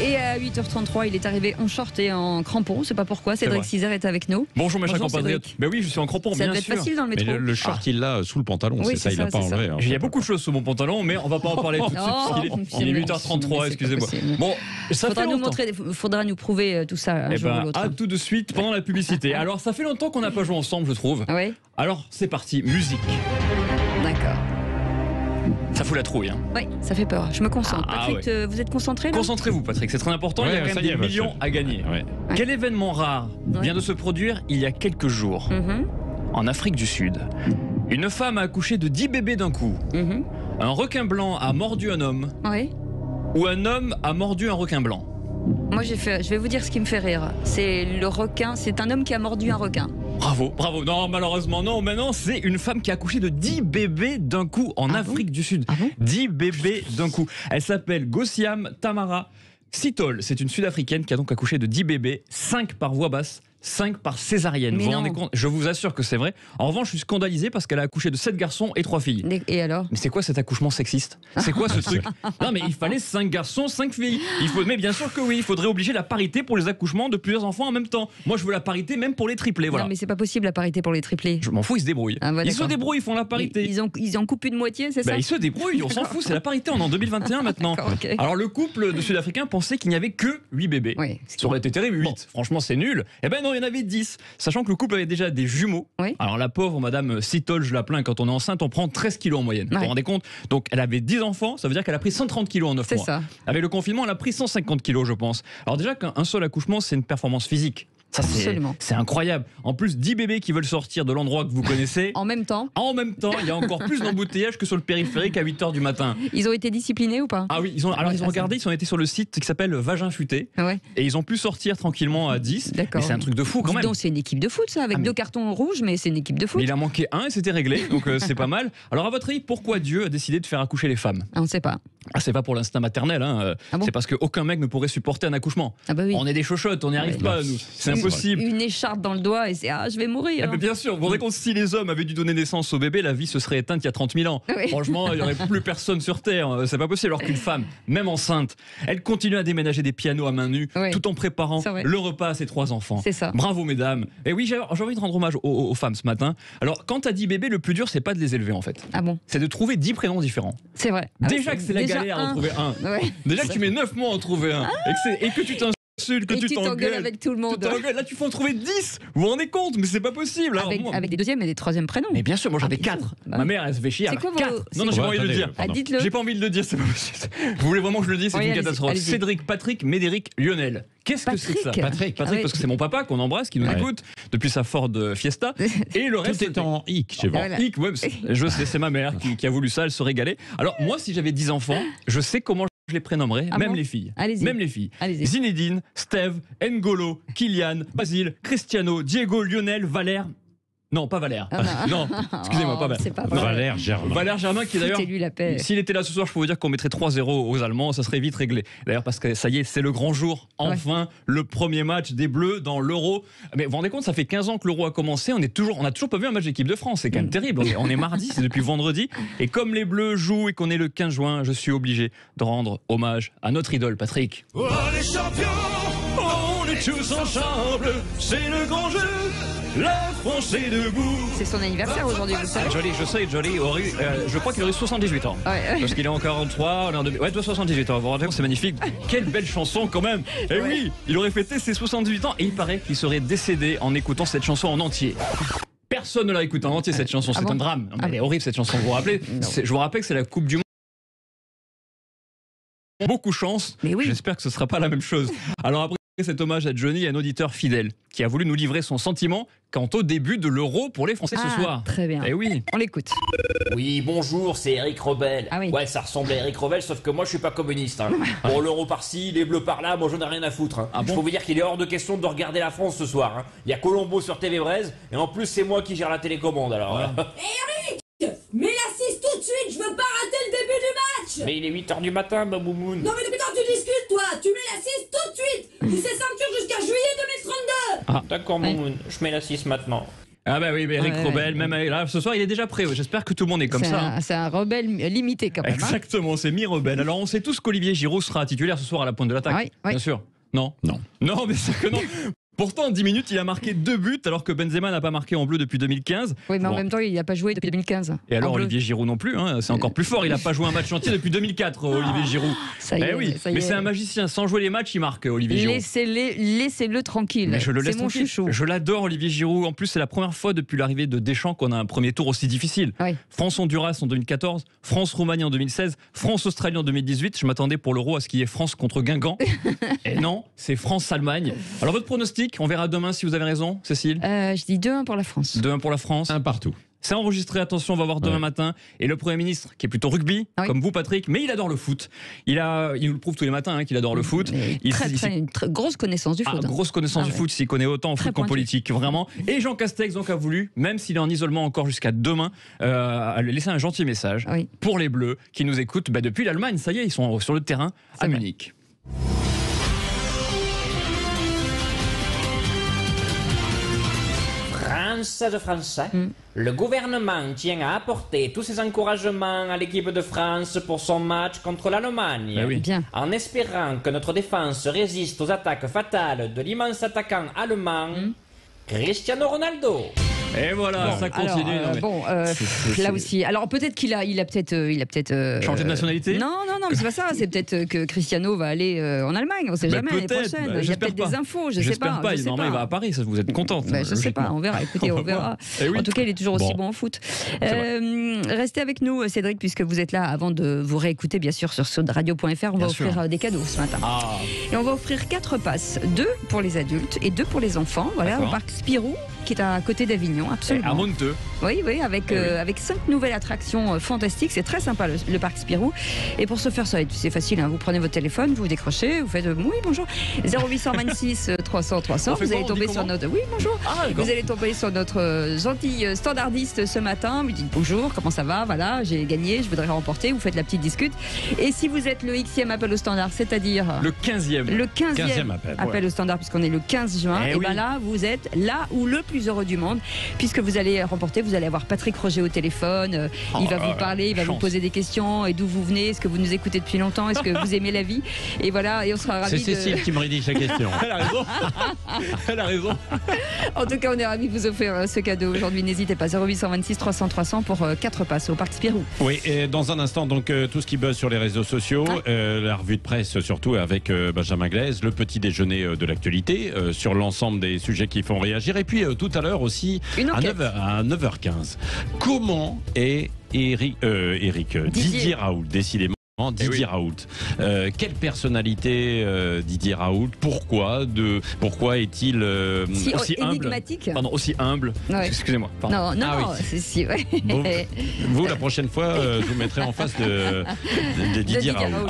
Et à 8h33, il est arrivé en short et en crampons. C'est pas pourquoi. Cédric Cizer est avec nous. Bonjour mes chers compatriotes. Cédric. Ben oui, je suis en crampons, Ça bien doit être sûr. facile dans le métro. Mais le short, il l'a sous le pantalon, Oui, c'est ça, c'est il l'a ça, pas c'est ça. enlevé. Il y a beaucoup de choses sous mon pantalon, mais on va pas en parler tout de suite. parce qu'il est 8h33, excusez-moi. Bon, ça fait longtemps. Faudra nous prouver tout ça un jour ou l'autre. À tout de suite pendant la publicité. Alors, ça fait longtemps qu'on n'a pas joué ensemble, je trouve. Oui. Alors, c'est parti, musique. D'accord. Ça fout la trouille. Hein. Oui, ça fait peur. Je me concentre. Patrick, vous êtes concentré là ? Concentrez-vous, Patrick, c'est très important. Ouais, il y a quand ça même y est, des millions à gagner. Ouais. Quel événement rare vient de se produire il y a quelques jours en Afrique du Sud? Une femme a accouché de 10 bébés d'un coup. Un requin blanc a mordu un homme. Oui. Ou un homme a mordu un requin blanc. Moi, je vais vous dire ce qui me fait rire. C'est le requin. C'est un homme qui a mordu un requin. Bravo, bravo. Non, malheureusement, non. Maintenant, c'est une femme qui a accouché de 10 bébés d'un coup en Afrique du Sud. 10 bébés d'un coup. Elle s'appelle Gossiam Tamara Sitol. C'est une Sud-Africaine qui a donc accouché de 10 bébés, 5 par voie basse, 5 par césarienne. Mais vous vous non. rendez compte? Je vous assure que c'est vrai. En revanche, je suis scandalisé parce qu'elle a accouché de 7 garçons et 3 filles. Et alors ? Mais c'est quoi cet accouchement sexiste? C'est quoi ce truc? Non, mais il fallait 5 garçons, 5 filles. Mais bien sûr que oui, il faudrait obliger la parité pour les accouchements de plusieurs enfants en même temps. Moi, je veux la parité même pour les triplés. Voilà. Non, mais c'est pas possible la parité pour les triplés. Je m'en fous, ils se débrouillent. Ah, bah, ils se d'accord. débrouillent, ils font la parité. Ils en coupent une moitié, c'est ça ? Ils se débrouillent, on s'en fout, c'est la parité, on est en 2021 maintenant. D'accord, ok. Alors le couple de Sud-Africains pensait qu'il n'y avait que 8 bébés. Oui. Ça aurait été terrible, 8. Franchement, c'est nul. Eh ben non, il y en avait 10. Sachant que le couple avait déjà des jumeaux. Oui. Alors la pauvre madame Sitol, je la plains, quand on est enceinte, on prend 13 kilos en moyenne. Vous Ouais. vous rendez compte? Donc elle avait 10 enfants, ça veut dire qu'elle a pris 130 kilos en 9 C'est mois. ça. Avec le confinement, elle a pris 150 kilos, je pense. Alors déjà qu'un seul accouchement, c'est une performance physique. Ça, Absolument. c'est incroyable. En plus, 10 bébés qui veulent sortir de l'endroit que vous connaissez. En même temps, En même temps, il y a encore plus d'embouteillages que sur le périphérique à 8h du matin. ils ont été disciplinés ou pas ? Ah oui, ils ont regardé, ils ont été sur le site qui s'appelle Vagin Futé Ouais. et ils ont pu sortir tranquillement à 10. D'accord. Mais c'est un truc de fou quand même. Donc c'est une équipe de foot ça, avec Ah, mais- 2 cartons rouges, mais c'est une équipe de foot. Mais il a manqué un et c'était réglé, donc c'est pas mal. Alors à votre avis, pourquoi Dieu a décidé de faire accoucher les femmes? Ah, on ne sait pas. Ah, c'est pas pour l'instinct maternel, hein. Ah bon? C'est parce qu'aucun mec ne pourrait supporter un accouchement. Ah bah oui. On est des chochottes, on n'y arrive Ouais. pas, nous. C'est impossible. Une écharpe dans le doigt et c'est je vais mourir. Ah, mais bien sûr, vous vous rendez compte, si les hommes avaient dû donner naissance au bébé, la vie se serait éteinte il y a 30 000 ans. Oui. Franchement, il n'y aurait plus personne sur Terre. C'est pas possible. Alors qu'une femme, même enceinte, elle continue à déménager des pianos à main nue, Oui. tout en préparant C'est vrai. le repas à ses 3 enfants. C'est ça. Bravo, mesdames. Et oui, j'ai envie de rendre hommage aux femmes ce matin. Alors, quand t'as 10 bébés, le plus dur, c'est pas de les élever, en fait. Ah bon, C'est de trouver 10 prénoms différents. c'est vrai. Ah Déjà ouais, que c'est la déjà galère à en un. trouver un. Ouais. Déjà que tu mets 9 mois à en trouver un. Et que tu t'insultes, que Et tu tu t'engueules t'engueules. avec tout le monde. Tu t'engueules. Là, tu faut en trouver 10. Vous vous rendez compte? Mais c'est pas possible. Alors, moi- Avec des deuxièmes et des troisièmes prénoms. Mais bien sûr, moi j'en ai bien 4. sûr. Bah Ma oui. mère, elle se fait chier. C'est elle a quoi vos- 4. Non, non, j'ai c'est- pas envie de le Attendez, dire. Ah, dites-le. J'ai pas envie de le dire, c'est pas possible. Vous voulez vraiment que je le dise? C'est Oui, une allez-y, catastrophe. allez-y. Cédric, Patrick, Médéric, Lionel. Qu'est-ce que c'est que ça? Patrick. Patrick, Ah oui. parce que c'est mon papa qu'on embrasse, qui nous Ouais. écoute depuis sa Ford Fiesta. Et le reste. Tout est en hic chez vous. Voilà. Hic, ouais, je sais, c'est ma mère qui a voulu ça, elle se régalait. Alors, moi, si j'avais 10 enfants, je sais comment je les prénommerais, Ah même bon? les filles. Allez-y. Même les filles. Allez-y. Zinedine, Steve, N'Golo, Kylian, Basile, Cristiano, Diego, Lionel, Valère. Non, pas Valère. Ah, non, excusez-moi, Oh, pas Valère. c'est pas Non, vrai. Valère Germain. Valère Germain qui d'ailleurs, Foutez-lui la paix. s'il était là ce soir, je peux vous dire qu'on mettrait 3-0 aux Allemands, ça serait vite réglé. D'ailleurs parce que ça y est, c'est le grand jour, enfin le premier match des Bleus dans l'Euro. Mais vous vous rendez compte, ça fait 15 ans que l'Euro a commencé, on n'a toujours pas vu un match d'équipe de France, c'est quand même terrible. On est mardi, c'est depuis vendredi, et comme les Bleus jouent et qu'on est le 15 juin, je suis obligé de rendre hommage à notre idole Patrick. Oh les champions, on est tous ensemble, c'est le grand jeu, la France est debout. C'est son anniversaire aujourd'hui, vous savez. Joli, je sais, Joli, je crois qu'il aurait 78 ans. Ouais. Parce qu'il est en 43, on est en 2000. Ouais, 78 ans. Vous vous rendez compte, c'est magnifique. Quelle belle chanson quand même. Et oui, il aurait fêté ses 78 ans et il paraît qu'il serait décédé en écoutant cette chanson en entier. Personne ne l'a écouté en entier cette chanson, c'est bon un drame. Non, mais Ah elle est horrible cette chanson, vous vous rappelez? Je vous rappelle que c'est la Coupe du Monde. Beaucoup chance. Mais oui. J'espère que ce ne sera pas la même chose. Alors après cet hommage à Johnny, un auditeur fidèle qui a voulu nous livrer son sentiment quant au début de l'Euro pour les Français ce soir. Très bien. Eh oui. On l'écoute. Oui, bonjour, c'est Eric Rebelle. Ah oui. Ouais, ça ressemble à Eric Rebelle, sauf que moi je suis pas communiste. Hein. Bon, l'euro par-ci, les bleus par-là, moi j'en ai rien à foutre. Hein. Ah bon Je peux vous dire qu'il est hors de question de regarder la France ce soir. Hein. Il y a Colombo sur TV Braise, et en plus c'est moi qui gère la télécommande alors. Mets la 6 tout de suite, je veux pas rater le début du match. Mais il est 8h du matin, Baboumoun. Non mais depuis quand tu discutes toi, tu mets la 6 tout de suite. Tu sais ceinture jusqu'à juillet 2032. D'accord, Baboumoun, je mets la 6 maintenant. Ah bah oui, mais Eric Robel, même là, ce soir, il est déjà prêt. J'espère que tout le monde est comme ça. C'est un rebelle limité quand même. Exactement, c'est mi-rebelle. Alors on sait tous qu'Olivier Giroud sera titulaire ce soir à la pointe de l'attaque. Oui, oui. Bien sûr. Non. Non, mais c'est que non. Pourtant, en 10 minutes, il a marqué 2 buts, alors que Benzema n'a pas marqué en bleu depuis 2015. Oui, mais en Bon. même temps, il n'a pas joué depuis 2015. Et alors, En bleu. Olivier Giroud non plus, hein, c'est encore plus fort. Il n'a pas joué un match entier depuis 2004, Olivier Giroud. Ça y est, oui, ça y mais est. c'est un magicien. Sans jouer les matchs, il marque, Olivier Giroud. Laissez-le tranquille. Mais je le laisse C'est mon tranquille. chouchou. Je l'adore, Olivier Giroud. En plus, c'est la première fois depuis l'arrivée de Deschamps qu'on a un premier tour aussi difficile. Oui. France-Honduras en 2014, France-Roumanie en 2016, France-Australie en 2018. Je m'attendais pour l'Euro à ce qu'il y ait France contre Guingamp. Et non, c'est France-Allemagne. Alors, votre pronostic, on verra demain si vous avez raison, Cécile. Je dis 2-1 pour la France. 2-1 pour la France. Un partout. C'est enregistré, attention, on va voir demain matin. Et le Premier ministre, qui est plutôt rugby, Oui. comme vous, Patrick, mais il adore le foot. Il nous le prouve tous les matins qu'il adore le foot. Une très grosse connaissance du foot. hein. Grosse connaissance du foot, s'il connaît autant en Très foot qu'en pointu. politique, vraiment. Et Jean Castex donc a voulu, même s'il est en isolement encore jusqu'à demain, laisser un gentil message Oui. pour les Bleus qui nous écoutent depuis l'Allemagne. Ça y est, ils sont sur le terrain à vrai. Munich. Françaises, Français, le gouvernement tient à apporter tous ses encouragements à l'équipe de France pour son match contre l'Allemagne. Ben oui. Bien. En espérant que notre défense résiste aux attaques fatales de l'immense attaquant allemand, Cristiano Ronaldo. Et voilà, ça continue. Non, mais Là aussi. Alors peut-être qu'il a peut-être changé de nationalité. Non, mais c'est pas ça. C'est peut-être que Cristiano va aller en Allemagne. On sait jamais l'année peut-être. prochaine. Bah, Il y a j'espère peut-être des pas. infos. Je sais J'espère pas. pas. Je sais Normalement, il pas. va à Paris. Ça, vous êtes contente. Ben, je sais pas, on verra. Écoutez, on verra. Eh oui. En tout cas, il est toujours aussi Bon. bon en foot. vrai. Restez avec nous, Cédric, puisque vous êtes là avant de vous réécouter, bien sûr, sur sudradio.fr. On va Bien offrir sûr. des cadeaux ce matin. Ah, Et on va offrir 4 passes, 2 pour les adultes et 2 pour les enfants. Voilà, D'accord. au parc Spirou, qui est à côté d'Avignon, à absolument. Monteux. Oui, avec, avec 5 nouvelles attractions fantastiques. C'est très sympa, le parc Spirou. Et pour ce faire, c'est facile. Hein. Vous prenez votre téléphone, vous décrochez, vous faites oui, bonjour. 0826 300 300. On fait Vous quoi, allez on tomber dit sur comment notre. Oui, bonjour. Ah, d'accord. Vous allez tomber sur notre gentil standardiste ce matin. Vous dites bonjour, comment ça va? Voilà, j'ai gagné, je voudrais remporter. Vous faites la petite discute. Et si vous êtes le Xème appel au standard, c'est-à-dire Le 15e. le 15e appel. au standard, puisqu'on est le 15 juin, Eh et oui. bien là, vous êtes là où le plus heureux du monde, puisque vous allez remporter, vous allez avoir Patrick Roger au téléphone, il va vous parler, il va vous chance. poser des questions, et d'où vous venez, est-ce que vous nous écoutez depuis longtemps, est-ce que vous aimez la vie, et voilà, et on sera C'est ravis de... Cécile qui me rédige la question. Elle a raison. Elle a raison. En tout cas, on est ravis de vous offrir ce cadeau aujourd'hui, n'hésitez pas, 0826 300 300 pour 4 passes au parc Spirou. Oui, et dans un instant, donc tout ce qui buzz sur les réseaux sociaux, la revue de presse surtout avec Benjamin Glaise, le petit déjeuner de l'actualité sur l'ensemble des sujets qui font réagir. Et puis tout à l'heure aussi, Une à enquête. 9h15, comment est Didier Raoult, décidément. Didier Raoult. Quelle personnalité Didier Raoult? Pourquoi est-il Si aussi humble. énigmatique. Pardon, aussi humble. Ouais. Excusez-moi. Pardon. Non, Ah oui. c'est si, ouais. Vous, la prochaine fois, je vous mettrai en face de Didier Raoult.